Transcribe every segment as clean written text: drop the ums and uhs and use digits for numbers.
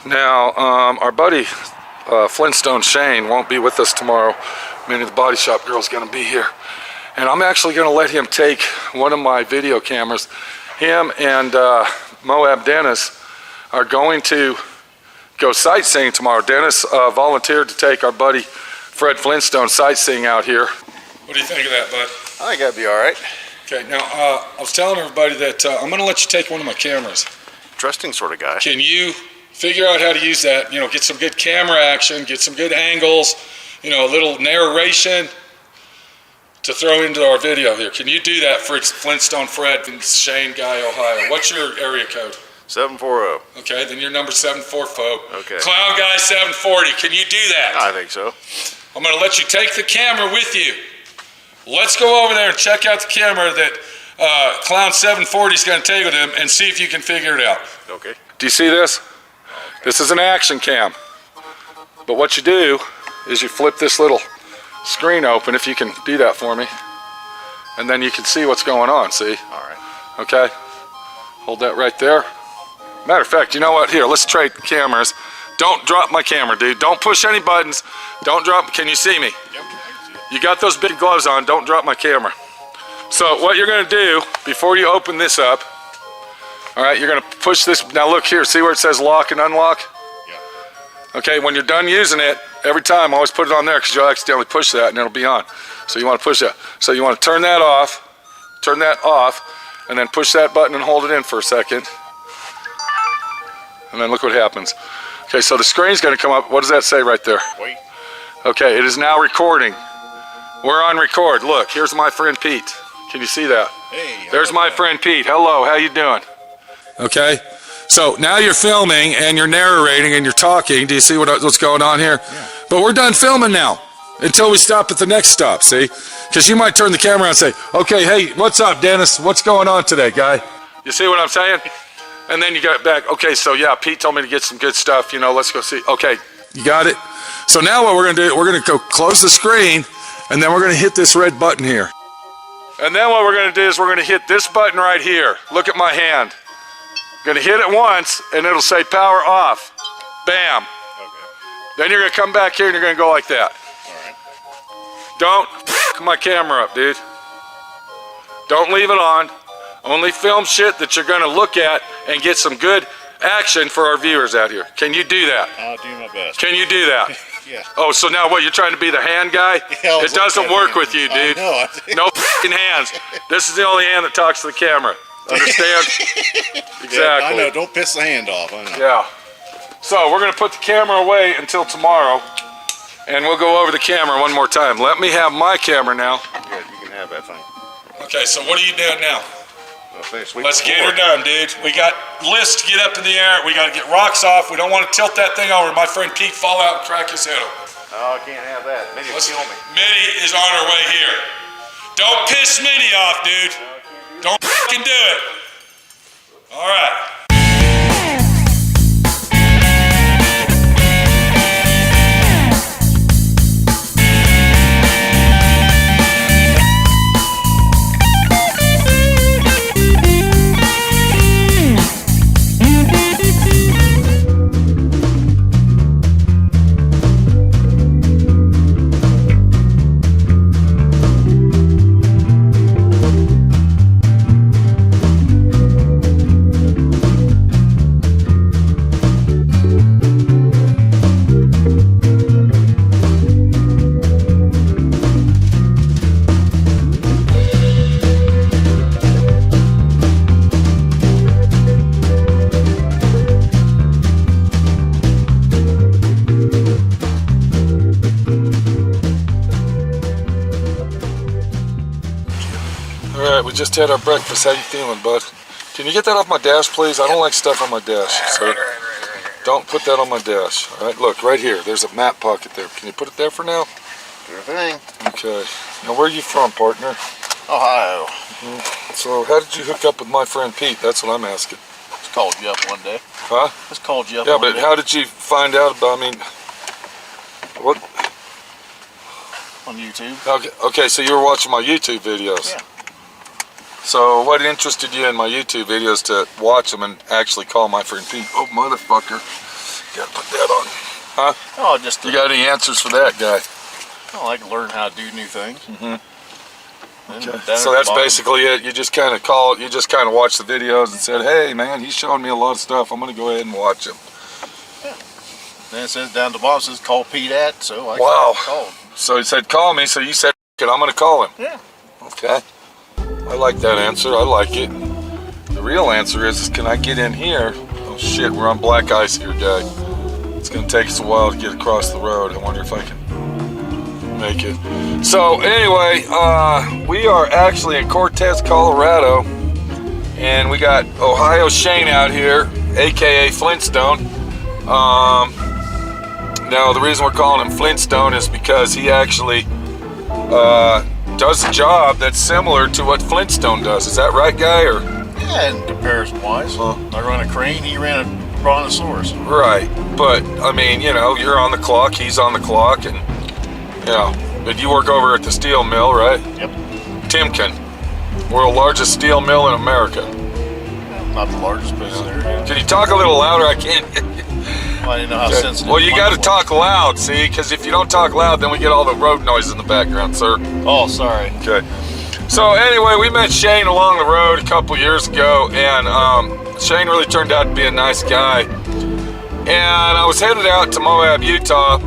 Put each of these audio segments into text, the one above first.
Now, our buddy Flintstone Shane won't be with us tomorrow. Minnie the body shop girl's gonna be here. And I'm actually gonna let him take one of my video cameras. Him and Moab Dennis are going to go sightseeing tomorrow. Dennis volunteered to take our buddy Fred Flintstone sightseeing out here. What do you think of that, bud? I think that'd be all right. Okay, now I was telling everybody that I'm gonna let you take one of my cameras. Trusting sort of guy. Can you figure out how to use that? You know, get some good camera action, get some good angles, you know, a little narration to throw into our video here. Can you do that for Flintstone Fred and Shane Guy, Ohio? What's your area code? 740. Okay, then you're number 740. Okay. Clown Guy 740. Can you do that? I think so. I'm gonna let you take the camera with you. Let's go over there and check out the camera that Clown 740 is going to take with him and see if you can figure it out. Okay. Do you see this? Okay. This is an action cam. But what you do is you flip this little screen open, if you can do that for me. And then you can see what's going on, see? All right. Okay. Hold that right there. Matter of fact, you know what? Here, let's trade cameras. Don't drop my camera, dude. Don't push any buttons. Don't drop. Can you see me? Yep. You got those big gloves on, don't drop my camera. So what you're gonna do, before you open this up, all right, you're gonna push this, now look here, see where it says lock and unlock? Yeah. Okay, when you're done using it, every time always put it on there because you'll accidentally push that and it'll be on. So you wanna push that. So you wanna turn that off, and then push that button and hold it in for a second. And then look what happens. Okay, so the screen's gonna come up, what does that say right there? Wait. Okay, it is now recording. We're on record. Look, here's my friend Pete. Can you see that? Hey. There's my friend Pete. Hello, how you doing? Okay, so now you're filming and you're narrating and you're talking. Do you see what's going on here? Yeah. But we're done filming now until we stop at the next stop, see? Because you might turn the camera on and say, okay, hey, what's up, Dennis? What's going on today, guy? You see what I'm saying? And then you get back, okay, so yeah, Pete told me to get some good stuff, you know, let's go see. Okay, you got it? So now what we're gonna do, we're gonna go close the screen and then we're gonna hit this red button here. And then what we're gonna do is we're gonna hit this button right here. Look at my hand. Gonna hit it once and it'll say power off. Bam. Okay. Then you're gonna come back here and you're gonna go like that. All right. Don't f my camera up, dude. Don't leave it on. Only film shit that you're gonna look at and get some good action for our viewers out here. Can you do that? I'll do my best. Can you do that? Yeah. Oh, so now what, you're trying to be the hand guy? Yeah, it doesn't work with you, dude. I know. No f***ing hands. This is the only hand that talks to the camera. Understand? Exactly. Yeah, I know, don't piss the hand off. I know. Yeah. So we're going to put the camera away until tomorrow, and we'll go over the camera one more time. Let me have my camera now. Yeah, you can have that thing. Okay, so what are you doing now? Let's get her done, dude. We got lists to get up in the air. We got to get rocks off. We don't want to tilt that thing over. My friend Pete fall out and crack his head open. Oh, I can't have that. Minnie will kill me. Minnie is on her way here. Don't piss Minnie off, dude. Don't fucking do it. All right. We just had our breakfast. How you feeling, bud? Can you get that off my dash, please? I don't like stuff on my dash. So don't put that on my dash. All right, look, right here. There's a map pocket there. Can you put it there for now? Sure thing. Okay. Now, where are you from, partner? Ohio. So how did you hook up with my friend Pete? That's what I'm asking. Just called you up one day. Huh? Just called you up one day. Yeah, but how did you find out about, I mean, what? On YouTube. Okay, so you were watching my YouTube videos. Yeah. So what interested you in my YouTube videos to watch them and actually call my friend Pete? Oh, motherfucker. Gotta put that on. Huh? Oh, just You got any answers for that guy? I like to learn how to do new things. Okay. So that's basically it. You just kind of watch the videos and said, hey man, he's showing me a lot of stuff. I'm gonna go ahead and watch him. Yeah. Then it says down the bottom, it says call Pete at, so I called. So he said call me, so you said I'm gonna call him. Yeah. Okay. I like that answer. I like it. The real answer is can I get in here? Oh shit, we're on black ice here, guy. It's gonna take us a while to get across the road. I wonder if I can make it. So anyway, we are actually in Cortez, Colorado, and we got Ohio Shane out here, aka Flintstone. Now the reason we're calling him Flintstone is because he actually does a job that's similar to what Flintstone does. Is that right, guy? Or Yeah, in comparison wise. I run a crane, he ran a brontosaurus. right, but I mean, you know, you're on the clock, he's on the clock, and you know, but you work over at the steel mill, right? Yep. Timken, world's largest steel mill in America. Not the largest, but it's there. Can you talk a little louder? I can't. I didn't know how sensitive. Well, you the got to mic was. talk loud, see, because if you don't talk loud, then we get all the road noise in the background, sir. Oh, sorry. Okay. So anyway, we met Shane along the road a couple years ago, and Shane really turned out to be a nice guy. And I was headed out to Moab, Utah,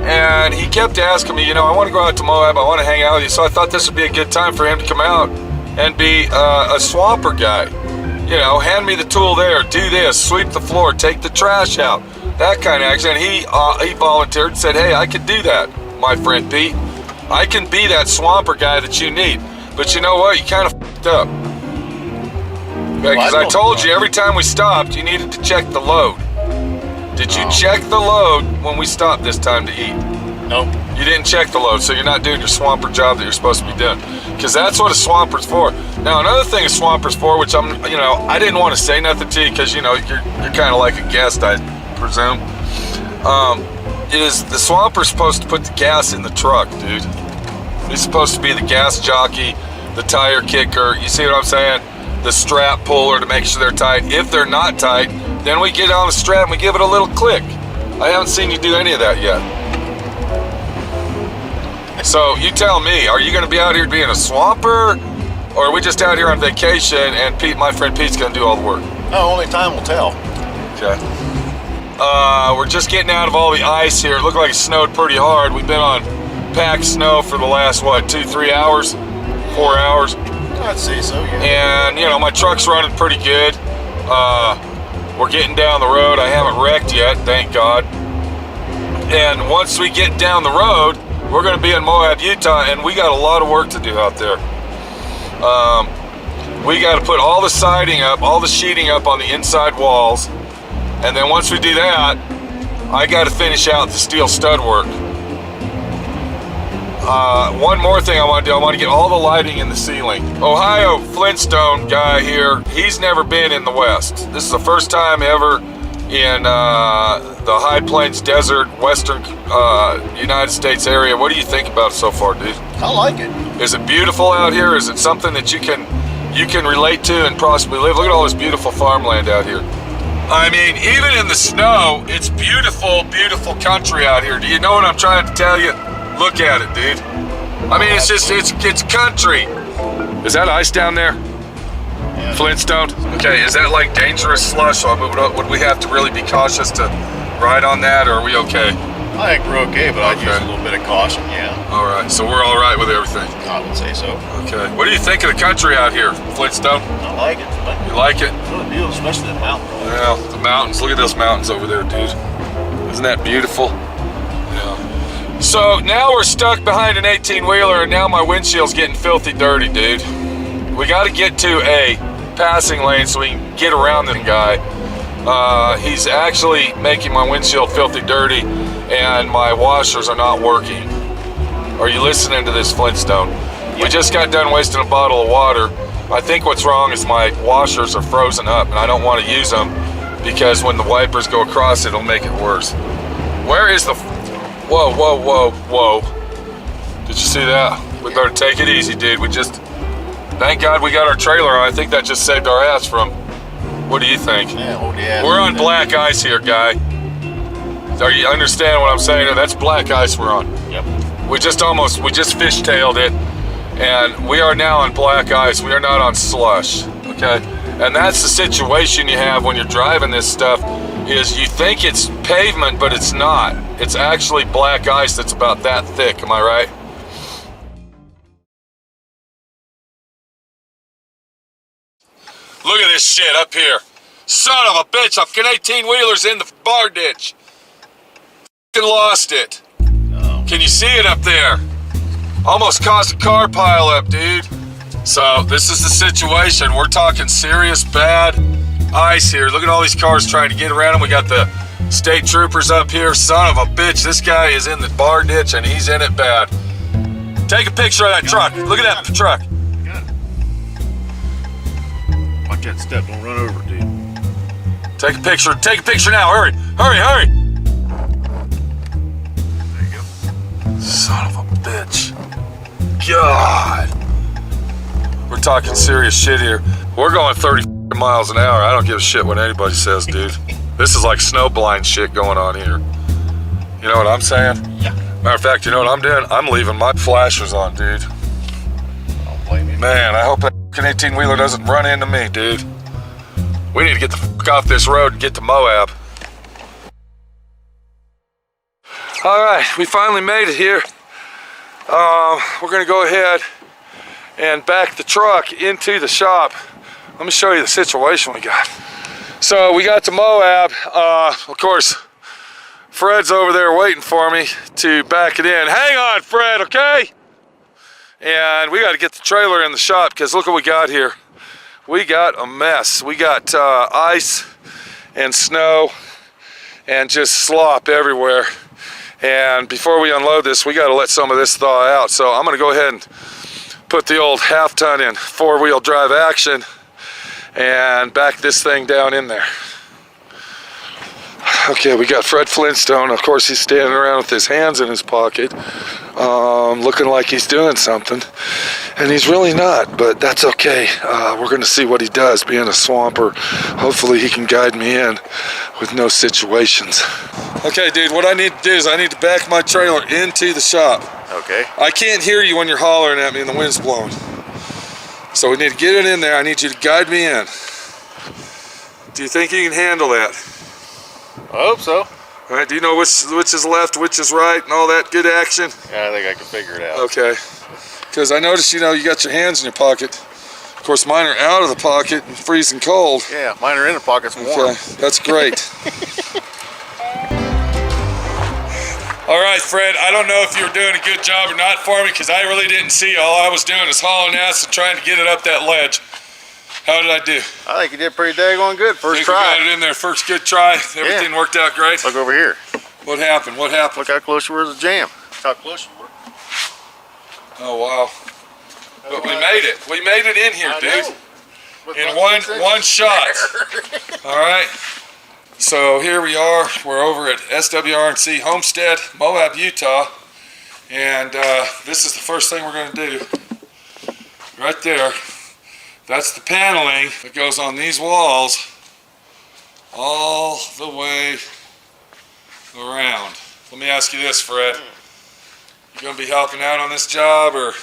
and he kept asking me, you know, I want to go out to Moab, I want to hang out with you. So I thought this would be a good time for him to come out and be a swamper guy. You know, hand me the tool there, do this, sweep the floor, take the trash out, that kind of action. And he volunteered and said, hey, I can do that, my friend Pete. I can be that swamper guy that you need. But you know what? You kind of f***ed up. Because I told you every time we stopped, you needed to check the load. Did you check the load when we stopped this time to eat? Nope. You didn't check the load, so you're not doing your swamper job that you're supposed to be doing. Because that's what a swamper's for. Now, another thing a swamper's for, which I didn't want to say nothing to you because, you know, you're kind of like a guest, I presume. Is the swamper's supposed to put the gas in the truck, dude. He's supposed to be the gas jockey, the tire kicker, you see what I'm saying? The strap puller to make sure they're tight. If they're not tight, then we get on the strap and we give it a little click. I haven't seen you do any of that yet. So you tell me, are you going to be out here being a swamper, or are we just out here on vacation and Pete, my friend Pete's going to do all the work? No, only time will tell. Okay. We're just getting out of all the ice here. It looked like it snowed pretty hard. We've been on packed snow for the last, 2-3 hours? 4 hours? I'd say so, yeah. And, you know, my truck's running pretty good. We're getting down the road. I haven't wrecked yet, thank God. And once we get down the road, we're going to be in Moab, Utah, and we got a lot of work to do out there. We got to put all the siding up, all the sheeting up on the inside walls. And then once we do that, I got to finish out the steel stud work. One more thing I want to do, I want to get all the lighting in the ceiling. Ohio Flintstone guy here, he's never been in the West. This is the first time ever in the High Plains Desert, Western United States area. What do you think about it so far, dude? I like it. Is it beautiful out here? Is it something that you can relate to and possibly live? Look at all this beautiful farmland out here. I mean, even in the snow, it's beautiful, beautiful country out here. Do you know what I'm trying to tell you? Look at it, dude. I mean, it's just, it's country. Is that ice down there? Yeah. Flintstone? Okay, is that like dangerous slush? Would we have to really be cautious to ride on that, or are we okay? I think we're okay, but I'd use a little bit of caution, yeah. All right, so we're all right with everything. I would say so. Okay. What do you think of the country out here, Flintstone? I like it. You like it? It's really beautiful, especially the mountains. Yeah, the mountains. Look at those mountains over there, dude. Isn't that beautiful? Yeah. So now we're stuck behind an 18-wheeler, and now my windshield's getting filthy dirty, dude. We got to get to a passing lane so we can get around this guy. He's actually making my windshield filthy dirty, and my washers are not working. Are you listening to this, Flintstone? Yep. We just got done wasting a bottle of water. I think what's wrong is my washers are frozen up, and I don't want to use them because when the wipers go across it, it'll make it worse. Where is the... Whoa, whoa, whoa, whoa. Did you see that? We better take it easy, dude. Thank God we got our trailer on. I think that just saved our ass from... What do you think? Yeah, oh yeah. We're on black ice here, guy. Are you understand what I'm saying? That's black ice we're on. Yep. We just fishtailed it, and we are now on black ice. We are not on slush, okay? And that's the situation you have when you're driving this stuff, is you think it's pavement, but it's not. It's actually black ice that's about that thick, am I right? Look at this shit up here. Son of a bitch, a fucking 18-wheeler's in the bar ditch. Fucking lost it. Oh. Can you see it up there? Almost caused a car pile up, dude. So this is the situation. We're talking serious bad ice here. Look at all these cars trying to get around them. We got the state troopers up here. Son of a bitch, this guy is in the bar ditch and he's in it bad. Take a picture of that truck. Look at that truck. Got it. Watch that step, don't run over, dude. Take a picture. Take a picture now. Hurry, hurry, hurry. There you go. Son of a bitch. God. We're talking serious shit here. We're going 30 miles an hour. I don't give a shit what anybody says, dude. This is like snowblind shit going on here. You know what I'm saying? Yeah. Matter of fact, you know what I'm doing? I'm leaving my flashers on, dude. I don't blame you. Man, I hope that fucking 18-wheeler doesn't run into me, dude. We need to get the fuck off this road and get to Moab. All right, we finally made it here. We're gonna go ahead and back the truck into the shop. Let me show you the situation we got. So we got to Moab. Of course, Fred's over there waiting for me to back it in. Hang on, Fred, okay? And we got to get the trailer in the shop because look what we got here. We got a mess. We got ice and snow and just slop everywhere. And before we unload this, we got to let some of this thaw out. So I'm going to go ahead and put the old half-ton in four-wheel drive action and back this thing down in there. Okay, we got Fred Flintstone. Of course, he's standing around with his hands in his pocket, looking like he's doing something, and he's really not, but that's okay. We're going to see what he does. Being a swamper, hopefully he can guide me in with no situations. Okay, dude, what I need to do is I need to back my trailer into the shop. Okay. I can't hear you when you're hollering at me and the wind's blowing. So we need to get it in there. I need you to guide me in. Do you think you can handle that? I hope so. All right, do you know which is left, which is right, and all that good action? Yeah, I think I can figure it out. Okay. Because I noticed, you know, you got your hands in your pocket. Of course, mine are out of the pocket and freezing cold. Yeah, mine are in the pockets and warm. Okay, that's great. All right, Fred, I don't know if you were doing a good job or not for me because I really didn't see you. All I was doing is hauling ass and trying to get it up that ledge. How did I do? I think you did pretty daggone good first Think try. we got it in there, first good try. Everything worked out great. Look over here. What happened? What happened? Look how close you were to the jam. How close you were. Oh, wow. But we made it. We made it in here, dude. In one shot. All right. So here we are. We're over at SWRNC Homestead, Moab, Utah. And this is the first thing we're going to do. Right there. That's the paneling that goes on these walls all the way around. Let me ask you this, Fred. You going to be helping out on this job or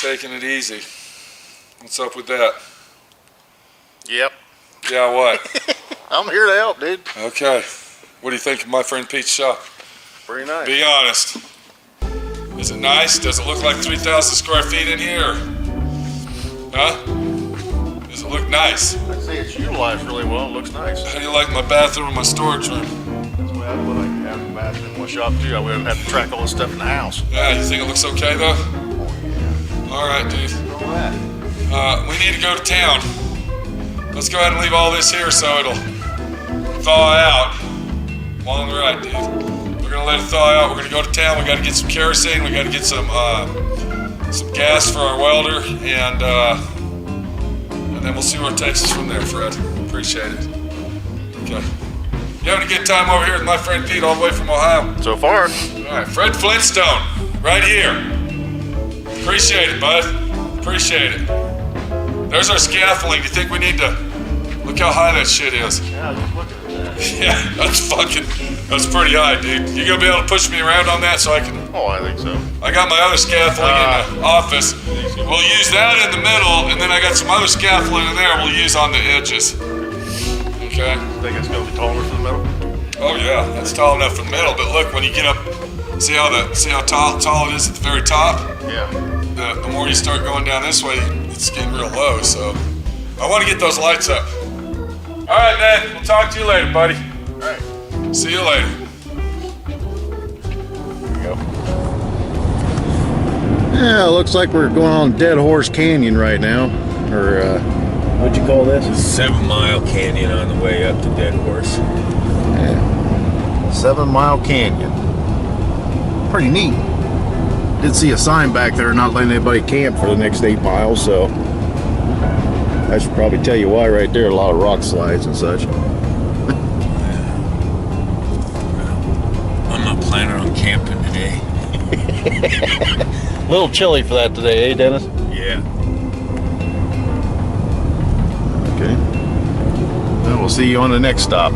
taking it easy? What's up with that? Yep. Yeah, what? I'm here to help, dude. Okay. What do you think of my friend Pete's shop? Pretty nice. Be honest. Is it nice? Does it look like 3,000 square feet in here? Huh? Does it look nice? I see it's utilized really well. It looks nice. How do you like my bathroom and my storage room? That's the way I would like to have the bathroom in one shop too. I wouldn't have to track all this stuff in the house. Yeah, you think it looks okay though? Oh yeah. All right, dude. All that. We need to go to town. Let's go ahead and leave all this here so it'll thaw out along the right, dude. We're gonna let it thaw out. We're gonna go to town. We gotta get some kerosene. We gotta get some gas for our welder, and then we'll see where it takes us from there, Fred. Appreciate it. Okay. You having a good time over here with my friend Pete all the way from Ohio? So far. All right, Fred Flintstone, right here. Appreciate it, bud. Appreciate it. There's our scaffolding. Do you think we need to look how high that shit is? Yeah, just looking at that. Yeah, that's fucking That's pretty high, dude. You gonna be able to push me around on that so I can... Oh, I think so. I got my other scaffolding in the office. We'll use that in the middle, and then I got some other scaffolding in there we'll use on the edges. Okay? Think it's gonna be taller for the middle? Oh yeah, that's tall enough for the middle, but look, when you get up, see how tall it is at the very top? Yeah. The more you start going down this way, it's getting real low, so I want to get those lights up. All right, man, we'll talk to you later, buddy. All right. See you later. Yeah, looks like we're going on Dead Horse Canyon right now. Or, what'd you call this? 7 Mile Canyon on the way up to Dead Horse. Yeah. 7 Mile Canyon. Pretty neat. Did see a sign back there not letting anybody camp for the next 8 miles, so I should probably tell you why right there. A lot of rock slides and such. I'm not planning on camping today. A little chilly for that today, eh, Dennis? Yeah. Okay. Well, we'll see you on the next stop.